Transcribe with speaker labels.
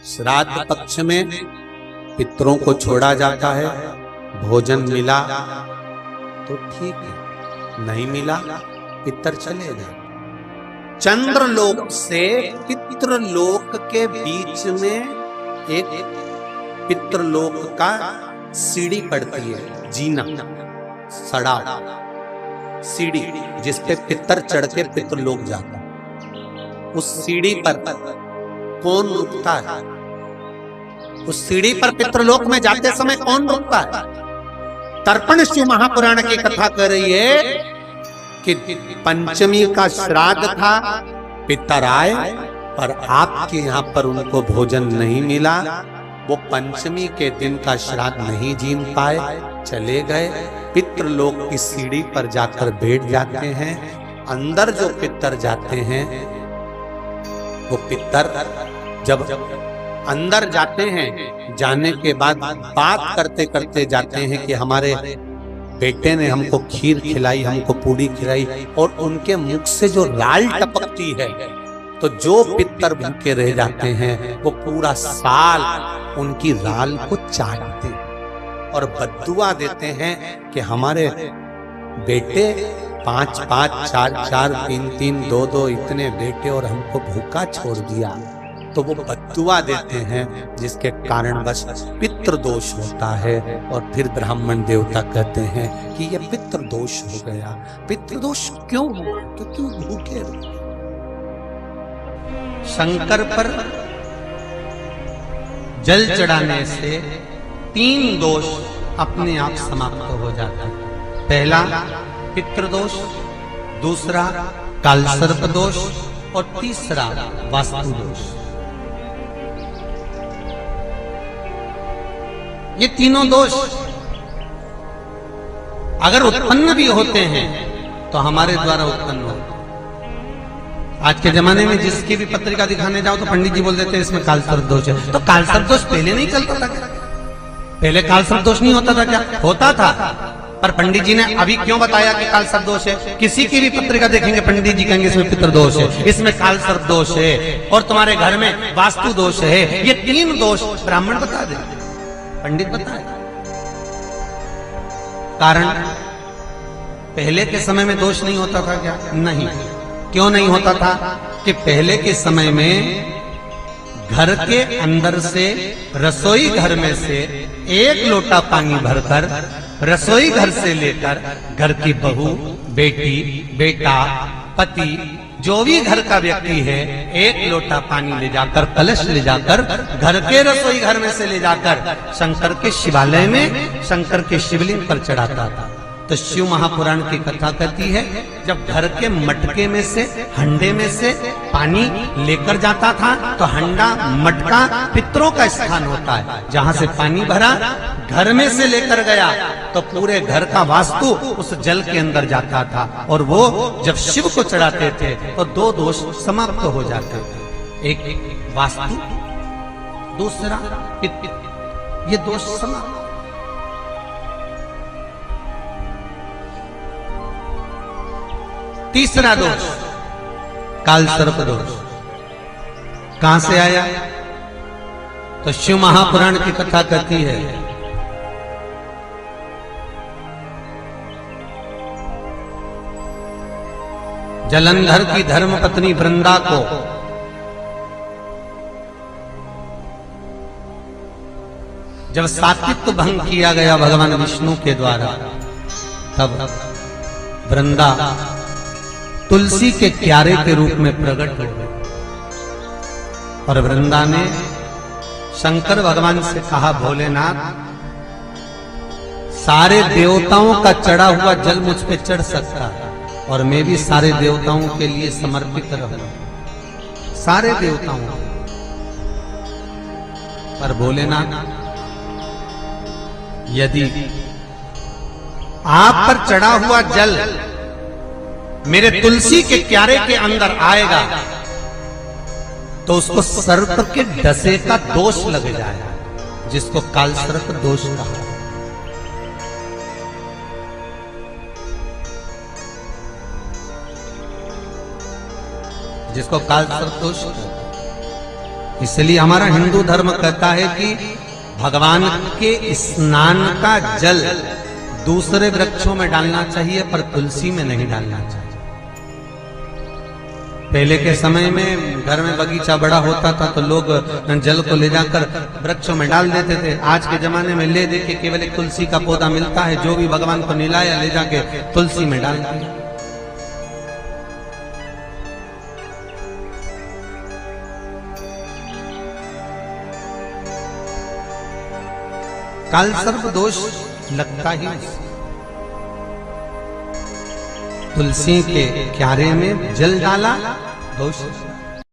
Speaker 1: श्राद्ध पक्ष में पितरों को छोड़ा जाता है, भोजन मिला तो ठीक है, नहीं मिला पितर चले गए। चंद्रलोक से पितृलोक के बीच में एक पितृलोक का सीढ़ी पड़ती है, जीना सड़ा सीढ़ी जिसपे पितर चढ़ के पितृलोक जाता है। उस सीढ़ी पर कौन रुकता है? उस सीढ़ी पर पितृलोक में जाते समय कौन रुकता है? तर्पण शिव महापुराण की कथा कर रही है कि पंचमी का श्राद्ध था, पितर आए पर आपके यहाँ पर उनको भोजन नहीं मिला, वो पंचमी के दिन का श्राद्ध नहीं जीन पाए, चले गए। पितृलोक की सीढ़ी पर जाकर बैठ जाते हैं। अंदर जो पितर जाते हैं, वो पितर जब अंदर जाते हैं, जाने के बाद बात करते करते जाते हैं कि हमारे बेटे ने हमको खीर खिलाई, हमको पूड़ी खिलाई, और उनके मुख से जो लाल टपकती है, तो जो पितर भूखे रह जाते हैं वो पूरा साल उनकी राल को चाटते हैं और बद्दुआ देते हैं कि हमारे बेटे 5-5, 4-4, 3-3, 2-2 इतने बेटे और हमको भूखा छोड़ दिया। तो वो बद्दुआ देते हैं, जिसके कारण बस पितृदोष होता है। और फिर ब्राह्मण देवता कहते हैं कि ये पितृदोष हो गया। पितृदोष क्यों हुआ? क्योंकि भूखे रहे। शंकर पर जल चढ़ाने से 3 दोष अपने आप समाप्त हो जाता है। पहला पितृदोष, दूसरा कालसर्प दोष और तीसरा वास्तु दोष। ये तीनों दोष अगर उत्पन्न भी होते हैं तो हमारे द्वारा उत्पन्न होते। आज के जमाने में जिसकी भी पत्रिका दिखाने जाओ तो पंडित जी बोल देते हैं इसमें कालसर्प दोष है। तो कालसर्प दोष पहले नहीं चलता था क्या? पहले कालसर्प दोष नहीं होता था क्या? होता था, पर पंडित जी ने अभी क्यों बताया कि कालसर्प दोष है? किसी की भी पत्रिका देखेंगे पंडित जी कहेंगे इसमें पितृदोष है, इसमें कालसर्प दोष है, और तुम्हारे घर में वास्तु दोष है। ये 3 दोष ब्राह्मण बता दे, पंडित बताए। कारण पहले के समय में दोष नहीं होता था क्या? नहीं। क्यों नहीं होता था? कि पहले के समय में घर के अंदर से, रसोई घर में से 1 लोटा पानी भरकर रसोई घर से लेकर घर की बहू, बेटी, बेटा, पति, जो भी घर का व्यक्ति है, 1 लोटा पानी ले जाकर, कलश ले जाकर घर के रसोई घर में से ले जाकर शंकर के शिवालय में, शंकर के शिवलिंग पर चढ़ाता था। तो शिव महापुराण की कथा कहती है, जब घर के मटके में से, हंडे में से पानी लेकर जाता था, तो हंडा, मटका पितरों का स्थान होता है। जहां से पानी भरा, घर में से लेकर गया, तो पूरे घर का वास्तु उस जल के अंदर जाता था। और वो जब शिव को चढ़ाते थे तो 2 दोष समाप्त हो जाते थे। एक वास्तु, दूसरा पितृ। ये दोष समाप्त। तीसरा दोष कालसर्प दोष कहां से आया? तो शिव महापुराण की कथा कहती है, जलंधर की धर्मपत्नी वृंदा को जब सात्वित्व भंग किया गया भगवान विष्णु के द्वारा, तब वृंदा तुलसी के क्यारे के रूप में प्रकट हो गई। और वृंदा ने शंकर भगवान से कहा, भोलेनाथ, सारे देवताओं का चढ़ा हुआ जल मुझ पे चढ़ सकता है और मैं भी सारे देवताओं के लिए समर्पित रहूं, सारे देवताओं। पर भोलेनाथ, यदि आप पर चढ़ा हुआ जल मेरे तुलसी के क्यारे के अंदर आएगा तो उसको सर्प के डसे का दोष लग जाएगा, जिसको कालसर्प दोष कहा। जिसको कालसर्प दोष, इसलिए हमारा हिंदू धर्म कहता है कि भगवान के स्नान का जल दूसरे वृक्षों में डालना चाहिए, पर तुलसी में नहीं डालना चाहिए। पहले के समय में घर में बगीचा बड़ा होता था तो लोग जल को ले जाकर वृक्षों में डाल देते थे। आज के जमाने में ले दे के केवल एक तुलसी का पौधा मिलता है, जो भी भगवान को निलाया ले जाके तुलसी में डाल दिया। काल सर्प दोष लगता ही तुलसी के क्यारे में जल डाला दोष